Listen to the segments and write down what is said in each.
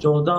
14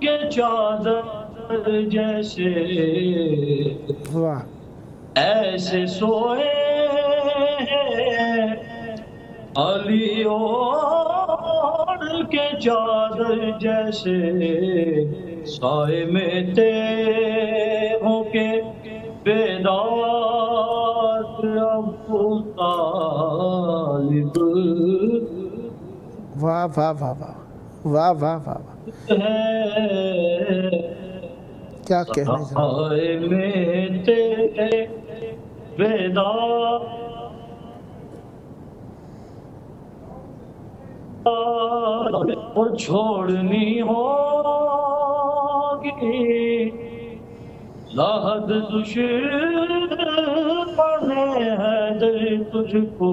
کے چادر جیسے واہ ایسے سوئے ہیں علی اوڑھ کے چادر جیسے سائے میں تیغوں کے بیدار ابو طالب واہ واہ واہ واہ واہ واہ واہ ہے کیا کہنے جناب سائے میں تیرے بیدار اور چھوڑنی ہوگی لحد دشمن حیدر تجھ کو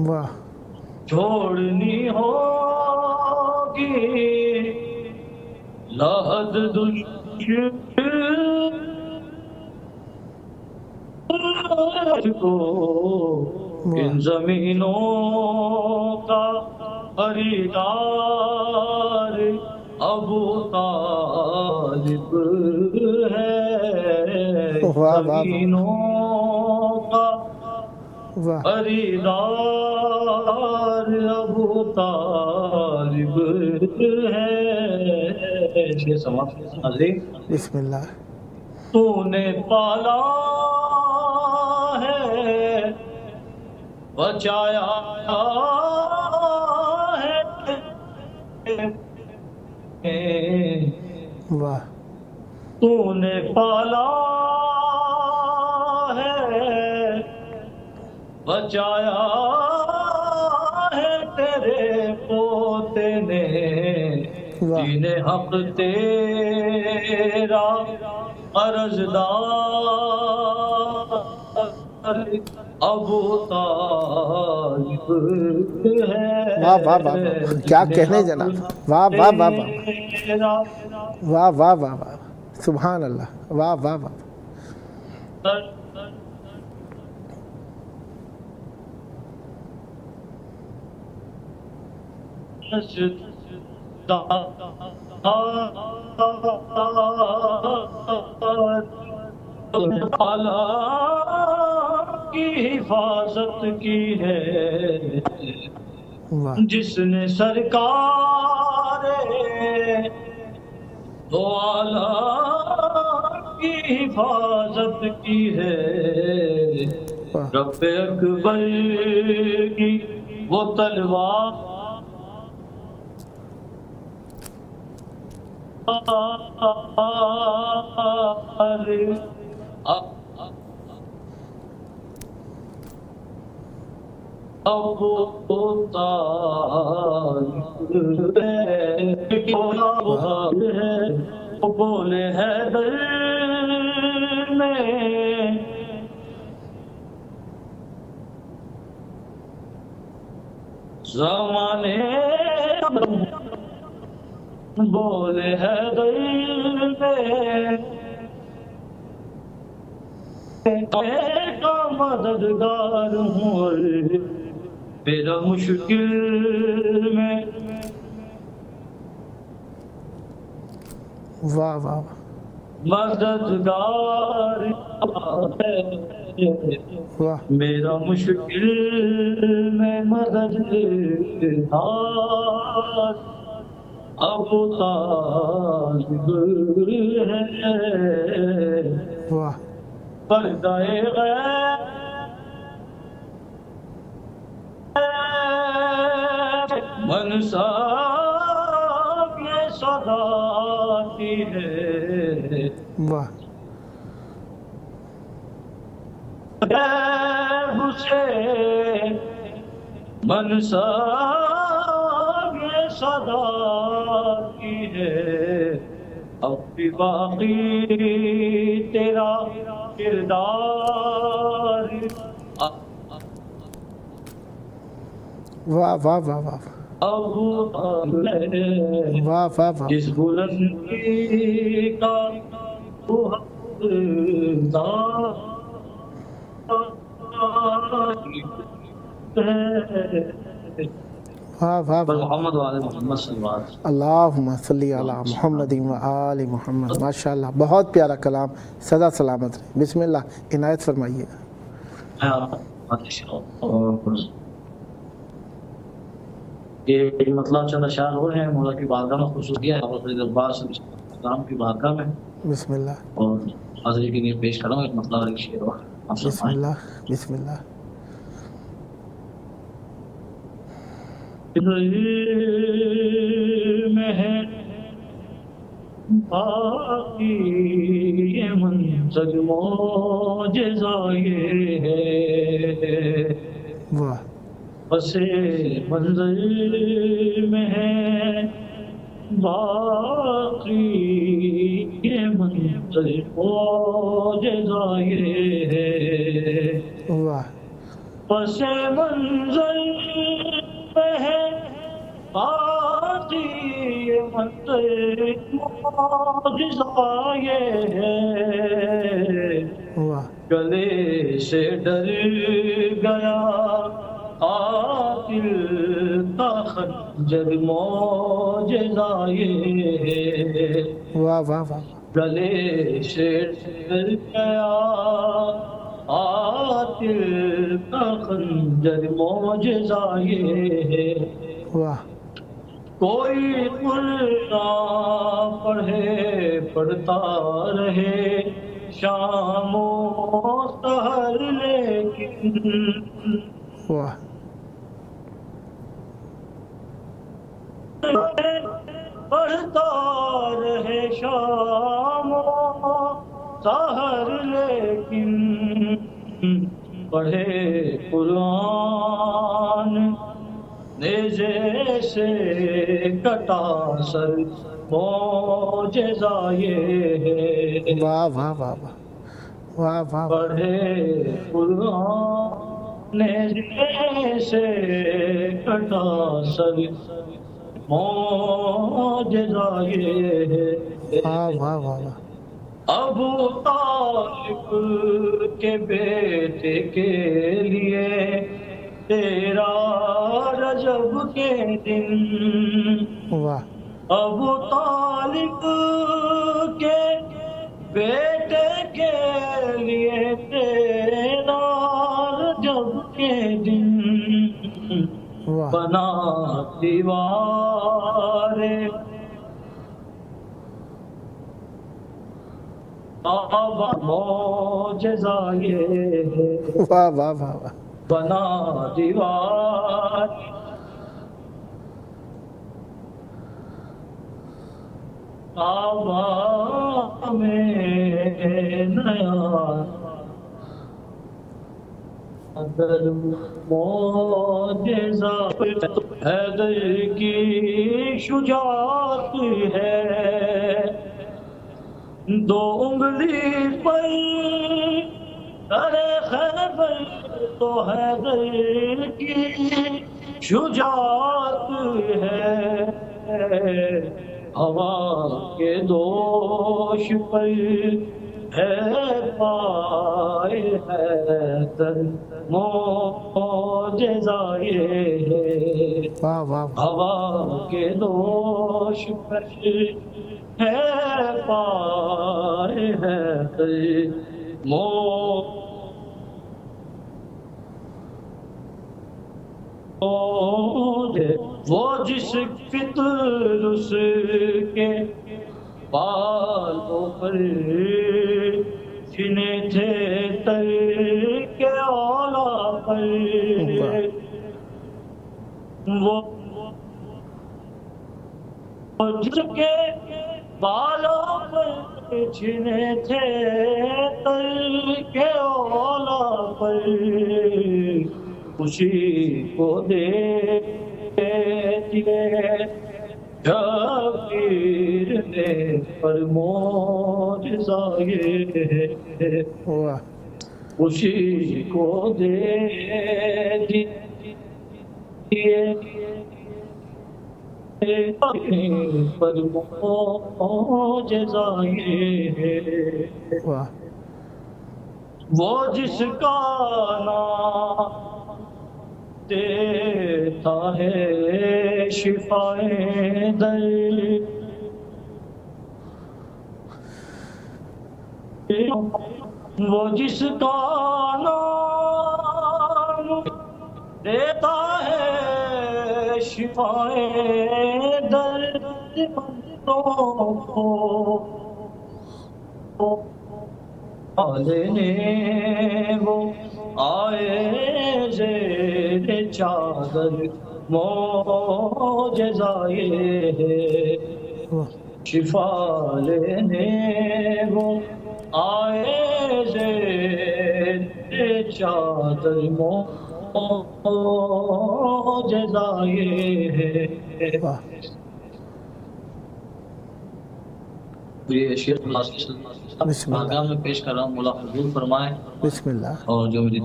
واہ چھوڑنی ہوگی لحد دشمن کو ان زمینوں کا خریدار ابو طالب ہے زمینوں کا واہ خریدار ابو طالب ہے بسم اللہ تو نے پالا ہے بچایا ہے واہ تو نے پالا ہے بچایا ہے تیرے پوتے نے دین حق تیرا قرضدار ابو طالب ہے واہ واہ واہ کیا کہنے جناب واہ واہ واہ واہ واہ واہ واہ سبحان اللہ واہ واہ واہ کی حفاظت کی ہے جس نے سرکار دو عالم کی حفاظت کی ہے رب اکبر کی وہ تلوار ابو طالب بولے حیدر میں زمانے بولے حیدر میں کا مددگار ہوں میرا مشکل میں واہ واہ مددگار واہ میرا مشکل میں مددگار ابو طالب ہے واہ پردہ غیب منصا یہ صدا کی ہے واہ حسین منصا یہ صدا کی ہے اب بھی باقی تیرا کردار واہ واہ واہ واہ ابو طالب واہ واہ واہ جس بلندی کا تو حقدار واہ واہ پر واہ، محمد والے محمد صلی اللہ علیہ وسلم. اللہم صلی علی محمد و آل محمد. ماشاءاللہ بہت پیارا کلام. سدا سلامت رہے. بسم اللہ عنایت فرمائیے. اور یہ مطلب چند اشعار ہو رہے ہیں مولا کی بارگاہ میں خصوصیہ ہے اور دربار سے کرام کی بارگاہ میں. بسم اللہ اور حاضری کے لیے پیش کروں ایک مطلب ایک شعر اور آپ بسم فرمائیں. اللہ بسم اللہ. میں ہے باقی یہ منظر معجزہ یہ ہے، واہ پس منظر میں ہے باقی یہ منظر معجزہ یہ ہے، واہ پس منظر میں ہے باقی یہ منظر معجزہ یہ ہے، واہ گلے سے ڈر گیا قاتل کا خنجر معجزہ یہ ہے، واہ واہ واہ گلے سے ڈر گیا قاتل کا خنجر معجزہ یہ ہے، واہ کوئی قرآن پڑھے پڑھتا رہے شام و سحر لیکن واہ پڑھتا رہے شام و سحر لیکن پڑھے قرآن نیزے سے کٹا سر معجزہ یہ ہے، واہ واہ واہ واہ واہ واہ پڑھے قرآن نیزے سے کٹا سر معجزہ یہ ہے، واہ واہ واہ واہ. ابو طالب کے بیٹے کے لیے تیرا رجب کے دن، واہ ابو طالب کے بیٹے کے لیے تیرا رجب کے دن، واہ بنا دیوارے کعبہ معجزہ یہ ہے، واہ واہ واہ واہ بنا دیوار کعبہ میں نیا اگر معجزہ حیدر کی شجاعت ہے، دو انگلی پر ارے خیبر تو حیدر کی شجاعت ہے، ہوا کے دوش پر ہے پائے حیدر معجزہ یہ ہے، واہ واہ ہوا کے دوش پر ہے پائے حیدر وہ جس فطر اس کے بالوں پر چھنے تھے تر کے اولا پر، وہ جس کے بالوں پر چھنے تھے تر کے اولا پر، خوشی کو دے دیے جاگیر نے پر معجزہ یہ ہے، واہ خوشی کو دے دیے پر معجزہ یہ ہے، واہ وہ جس کا نام دیتا ہے شفائے درد، وہ جس کا نام دیتا ہے شفائے درد بندوں کو لینے وہ آئے زیر چادر معجزائے شفا لینے وہ آئے زیر چادر معجزائے یہ شیخ بارگاہ میں پیش کر رہا ہوں، مولا قبول فرمائے بسم اللہ۔ اور جو میری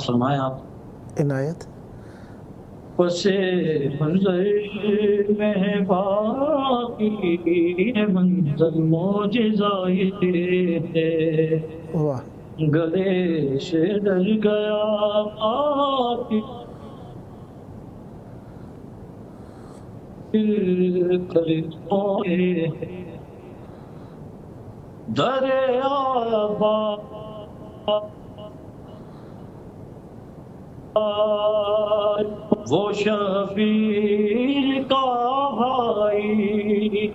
فرمائے آپ عنایت۔ پسے منظر میں باقی منظر معجزائی ہے، گلے سے ڈر گیا آپ دریا وہ شبیر کا بھائی،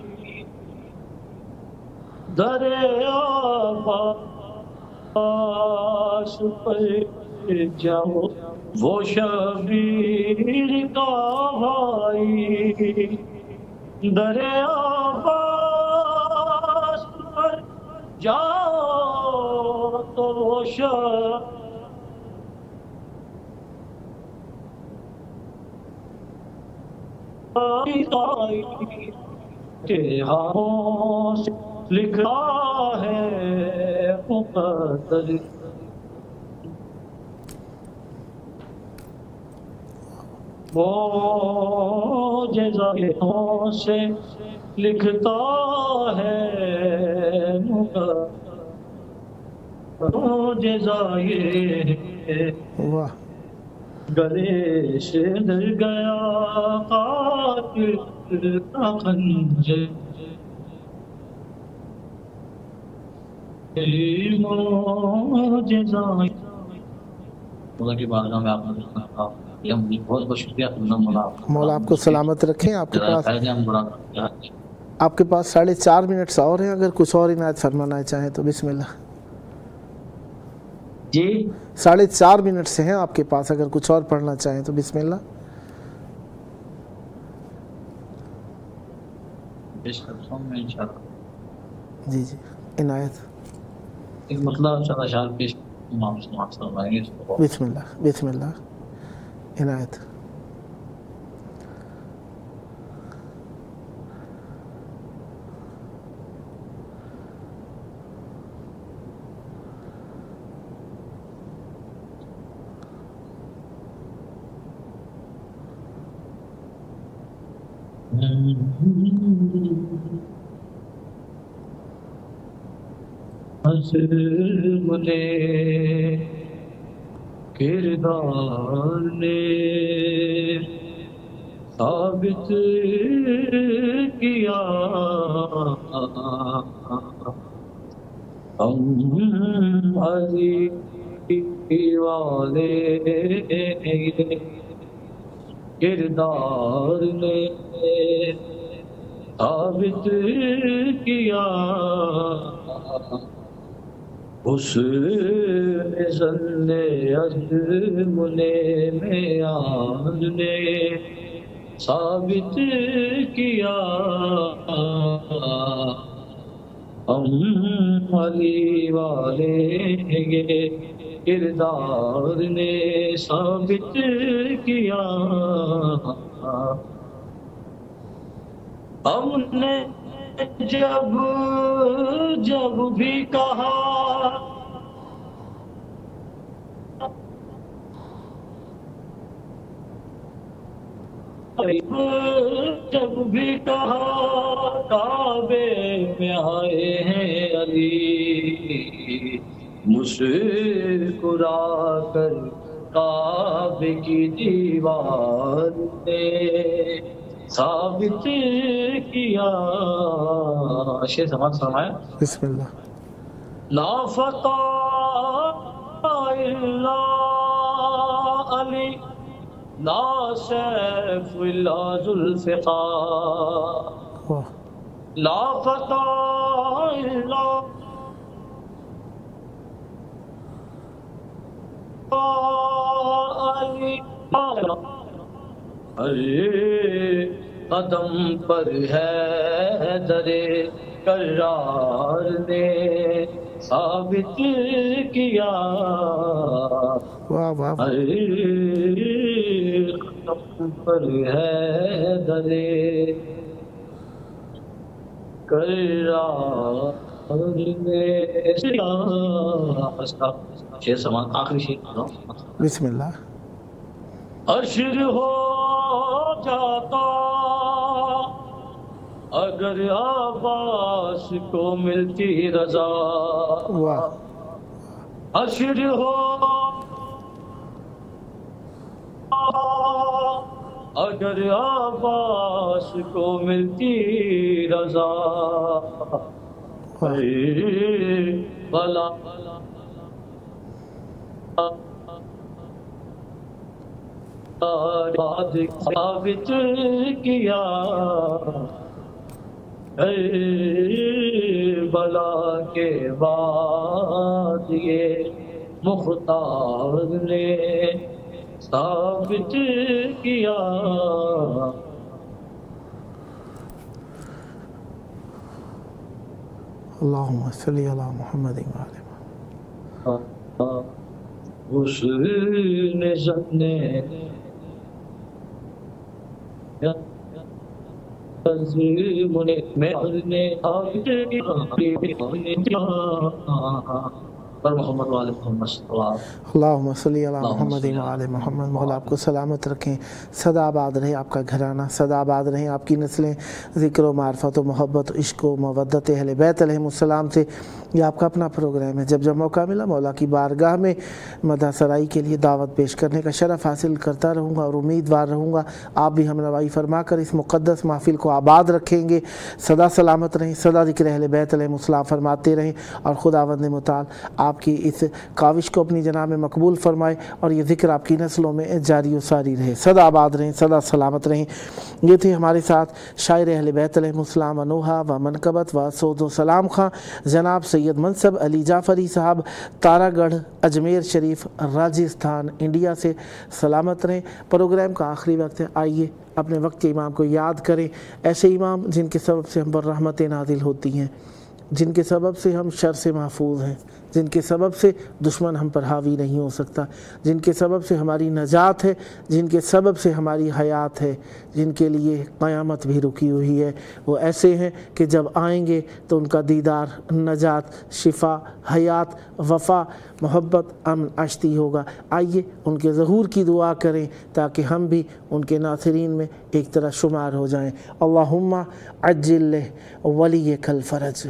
دریا پاس پر جاؤ وہ شبیر کا بھائی، دریا پاس پر جاؤ تو وہ کے ہاتھوں سے لکھا ہے مقدر، معجزاتوں سے لکھتا ہے معجزائے، گلے سے ڈر گیا قاتل کا خنجر، معجزائے مولا کی بارگاہ میں آپ نے بہت بہت شکریہ مولا۔ مولا آپ کو سلامت رکھیں۔ آپ کے پاس 4.5 منٹ اور ہیں، اگر کچھ اور عنایت فرمانا چاہیں تو بسم اللہ۔ جی 4.5 منٹ سے ہیں آپ کے پاس، اگر کچھ اور پڑھنا چاہیں تو بسم اللہ۔ جی جی عنایت۔ ایک مطلب اشعار پیش بسم اللہ بسم اللہ عنایت۔ عزم نے کردار نے ثابت کیا، ہم علی والے کردار نے ثابت کیا، اس ظن عزم نے میعاد نے ثابت کیا، ہم علی والے یہ کردار نے ثابت کیا، ہم نے جب بھی کہا جب بھی کہا کعبے میں آئے ہیں علی، مسکرا کر کعبے کی دیوار نے ثابت کیا. شیر سماعت فرمایا. بسم اللہ. لا فتح الا علی لا سیف الا ذوالفقار. واہ. لا فتح الا علی. ارے قدم پر ہے در کرار نے ثابت کیا. واہ واہ. ارے قدم پر ہے در کرار نے. شیر سماعت آخری شیر. بسم اللہ. حشر ہو جاتا اگر عباس کو ملتی رضا. واہ. حشر ہو اگر عباس کو ملتی رضا. بلا ثابت کیا. بلا کے بعد یہ مختار نے ثابت کیا. اللہم صلی علی محمد و آل محمد. حسن زنے پر محمد و آل محمد صلی اللہ علیہ وسلم. اللہم صلی علی محمد و آل محمد. مولا آپ کو سلامت رکھیں، سدا آباد رہے آپ کا گھرانہ، سدا آباد رہیں آپ کی نسلیں ذکر و معرفت و محبت و عشق و مودت اہل بیت علیہم السلام سے. یہ آپ کا اپنا پروگرام ہے. جب جب موقع ملا مولا کی بارگاہ میں مدح سرائی کے لیے دعوت پیش کرنے کا شرف حاصل کرتا رہوں گا اور امیدوار رہوں گا آپ بھی ہمنوائی فرما کر اس مقدس محفل کو آباد رکھیں گے. سدا سلامت رہیں، سدا ذکر اہل بیت علیہم السلام فرماتے رہیں اور خداوند متعال آپ کی اس کاوش کو اپنی جناب میں مقبول فرمائے اور یہ ذکر آپ کی نسلوں میں جاری و ساری رہے. سدا آباد رہیں، سدا سلامت رہیں. یہ تھے ہمارے ساتھ شاعر اہل بیت علیہم السلام انوہا و منقبت و سود و سلام خاں جناب سید منصب علی جعفری صاحب تارا گڑھ اجمیر شریف راجستھان انڈیا سے. سلامت رہیں. پروگرام کا آخری وقت ہے، آئیے اپنے وقت کے امام کو یاد کریں. ایسے امام جن کے سبب سے ہم پر رحمتیں نازل ہوتی ہیں، جن کے سبب سے ہم شر سے محفوظ ہیں، جن کے سبب سے دشمن ہم پر حاوی نہیں ہو سکتا، جن کے سبب سے ہماری نجات ہے، جن کے سبب سے ہماری حیات ہے، جن کے لیے قیامت بھی رکی ہوئی ہے. وہ ایسے ہیں کہ جب آئیں گے تو ان کا دیدار، نجات، شفا، حیات، وفا، محبت، امن اشتی ہوگا. آئیے ان کے ظہور کی دعا کریں تاکہ ہم بھی ان کے ناصرین میں ایک طرح شمار ہو جائیں. اللہم عجل ولیک الفرج.